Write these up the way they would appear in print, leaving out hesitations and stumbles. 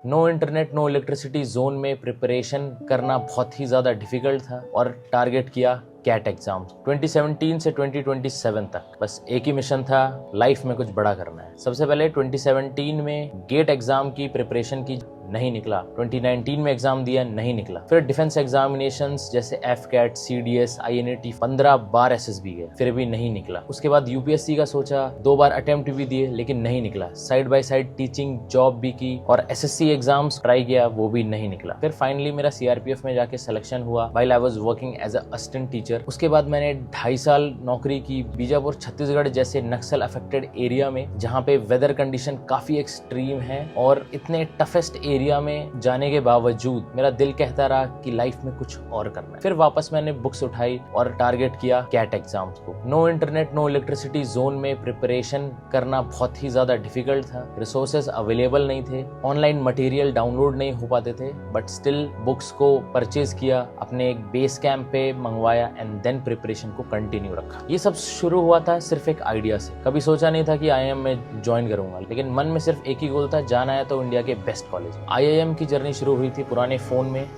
No internet no electricity zone में preparation करना बहुत ही ज़्यादा डिफिकल्ट था और टारगेट किया कैट एग्जाम 2017 से 2027 तक। बस एक ही मिशन था, लाइफ में कुछ बड़ा करना है। सबसे पहले 2017 में गेट एग्जाम की प्रिपरेशन की, नहीं निकला। 2019 में एग्जाम दिया, नहीं निकला। फिर डिफेंस एग्जामिनेशंस जैसे एफकैट, सीडीएस, आईएनएटी 15 बार एसएसबी गए, फिर भी नहीं निकला। उसके बाद यूपीएससी का सोचा, 2 बार अटेम्प्ट भी दिए लेकिन नहीं निकला। Side by side teaching job भी की और एसएससी एग्जाम्स ट्राई किया, वो भी नहीं निकला। फिर फाइनली मेरा सीआरपीएफ में जाके सिलेक्शन हुआ while I was working as a assistant teacher. उसके बाद मैंने 2.5 साल नौकरी की बीजापुर छत्तीसगढ़ जैसे नक्सल अफेक्टेड एरिया में, जहाँ पे वेदर कंडीशन काफी एक्सट्रीम है और इतने टफेस्ट एरिया में जाने के बावजूद मेरा दिल कहता रहा कि लाइफ में कुछ और करना है। फिर वापस मैंने बुक्स उठाई और टारगेट किया कैट एग्जाम्स को। No internet no electricity zone में प्रिपरेशन करना बहुत ही ज्यादा डिफिकल्ट था। रिसोर्सेज अवेलेबल नहीं थे, ऑनलाइन मटेरियल डाउनलोड नहीं हो पाते थे, बट स्टिल बुक्स को परचेज किया, अपने एक बेस कैंप पे मंगवाया एंड देन प्रिपरेशन को कंटिन्यू रखा। ये सब शुरू हुआ था सिर्फ एक आइडिया से। कभी सोचा नहीं था कि आईआईएम में ज्वाइन करूंगा, लेकिन मन में सिर्फ एक ही गोल था, जाना है तो इंडिया के बेस्ट कॉलेज। आईआईएम की जर्नी शुरू हुई थी पुराने फोन में,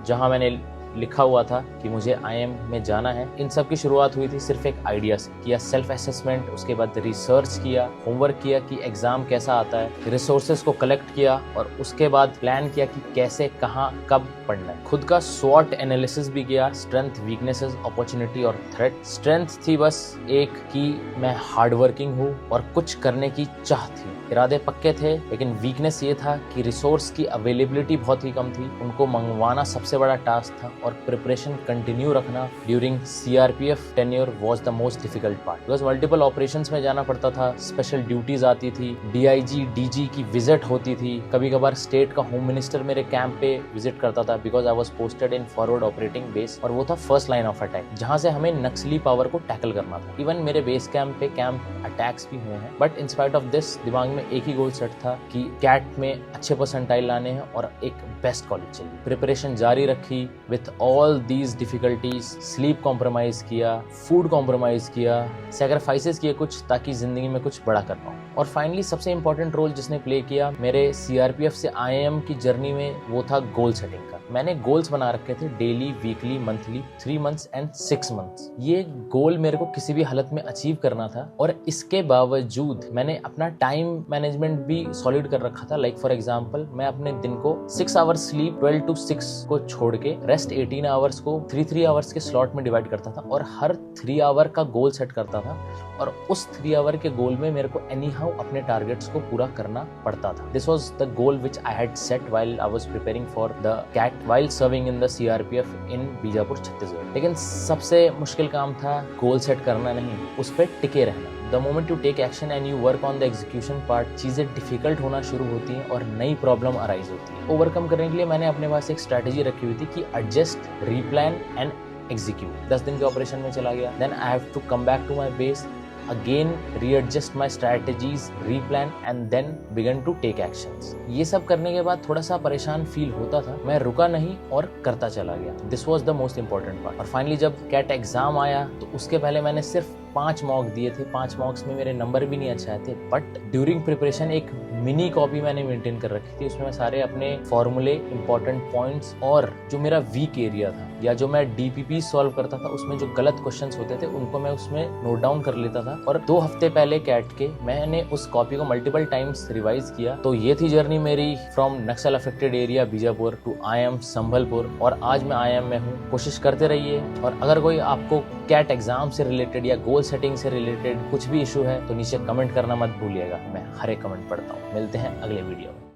जहां मैंने लिखा हुआ था कि मुझे आईआईएम में जाना है। इन सब की शुरुआत हुई थी सिर्फ एक आइडिया से। किया सेल्फ असेसमेंट, उसके बाद रिसर्च किया, होमवर्क किया कि एग्जाम कैसा आता है, रिसोर्सेज को कलेक्ट किया और उसके बाद प्लान किया कि कैसे, कहाँ, कब पढ़ना है। खुद का स्वॉट एनालिसिस भी किया, स्ट्रेंथ, वीकनेसेस, अपॉर्चुनिटी और थ्रेट। स्ट्रेंथ थी बस एक कि मैं हार्ड वर्किंग हूँ और कुछ करने की चाह थी, इरादे पक्के थे, लेकिन वीकनेस ये था कि रिसोर्स की अवेलेबिलिटी बहुत ही कम थी, उनको मंगवाना सबसे बड़ा टास्क था और प्रिपरेशन कंटिन्यू रखना during CRPF tenure was the most difficult part. Because multiple operations में जाना पड़ता था, स्पेशल ड्यूटीज आती थी, डीआईजी, डीजी की विजिट होती थी, कभी कभार स्टेट का होम मिनिस्टर मेरे कैंप पे विजिट करता था because I was posted in forward operating base, और वो था फर्स्ट लाइन ऑफ अटैक, जहां से हमें नक्सली पावर को टैकल करना था। इवन मेरे बेस कैंप पे कैंप अटैक्स भी हुए हैं, but in spite of this दिमाग में एक ही गोल सेट था कि कैट में अच्छे परसेंटाइल लाने हैं और एक बेस्ट कॉलेज चाहिए। प्रिपरेशन जारी रखी with all these difficulties. Sleep compromise किया, फूड कॉम्प्रोमाइज किया, सैक्रिफाइसेस किए कुछ, ताकि जिंदगी में कुछ बड़ा कर पाऊं। और फाइनली सबसे इंपॉर्टेंट रोल जिसने प्ले किया मेरे सीआरपीएफ से आईआईएम की जर्नी में, वो था गोल सेटिंग का। मैंने गोल्स बना रखे थे, daily, weekly, monthly, 3 months and 6 months. ये गोल मेरे को किसी भी हालत में अचीव करना था और इसके बावजूद मैंने अपना टाइम मैनेजमेंट भी सॉलिड कर रखा था। लाइक फॉर एग्जांपल, मैं अपने दिन को 6 आवर्स स्लीप, 12 to 6 को छोड़ के रेस्ट 18 आवर्स को 3 आवर्स के स्लॉट में डिवाइड करता था और हर 3 आवर का गोल सेट करता था और उस 3 आवर के गोल में मेरे को एनी हाउ अपने टारगेट्स को पूरा करना पड़ता था। This was the goal which I had set while I was preparing for the CAT while serving in the CRPF in Bijapur Chhattisgarh. लेकिन सबसे मुश्किल काम था गोल सेट करना नहीं, उस पर टिके रहना। The moment you take action and you work on the execution part, चीजें डिफिकल्ट होना शुरू होती हैं और नई प्रॉब्लम अराइज होती है। ओवरकम करने के लिए मैंने अपने पास एक स्ट्रैटेजी रखी हुई थी कि एडजस्ट, रीप्लान एंड एग्जीक्यूट। 10 दिन के ऑपरेशन में चला गया, then I have to come back to my base, again readjust my strategies, replan and then begin to take actions। ये सब करने के बाद थोड़ा सा परेशान फील होता था, मैं रुका नहीं और करता चला गया। This was the most important part। और फाइनली जब कैट एग्जाम आया तो उसके पहले मैंने सिर्फ 5 मॉक दिए थे। 5 मॉक्स में मेरे नंबर भी नहीं अच्छे आए थे, बट ड्यूरिंग प्रिपरेशन एक मिनी कॉपी मैंने मेंटेन कर रखी थी। उसमें मैं सारे अपने फॉर्मूले, इंपॉर्टेंट पॉइंट्स और जो मेरा वीक एरिया था या जो मैं डीपीपी सॉल्व करता था उसमें जो गलत क्वेश्चंस होते थे उनको मैं उसमें नोट डाउन कर लेता था। और 2 हफ्ते पहले कैट के मैंने उस कॉपी को मल्टीपल टाइम्स रिवाइज किया। तो ये थी जर्नी मेरी from Naxal affected area Bijapur to IIM Sambalpur, और आज मैं आईआईएम में हूँ। कोशिश करते रहिए, और अगर कोई आपको कैट एग्जाम से रिलेटेड या गोल सेटिंग से रिलेटेड कुछ भी इशू है तो नीचे कमेंट करना मत भूलिएगा। मैं हर एक कमेंट पढ़ता हूँ। मिलते हैं अगले वीडियो में।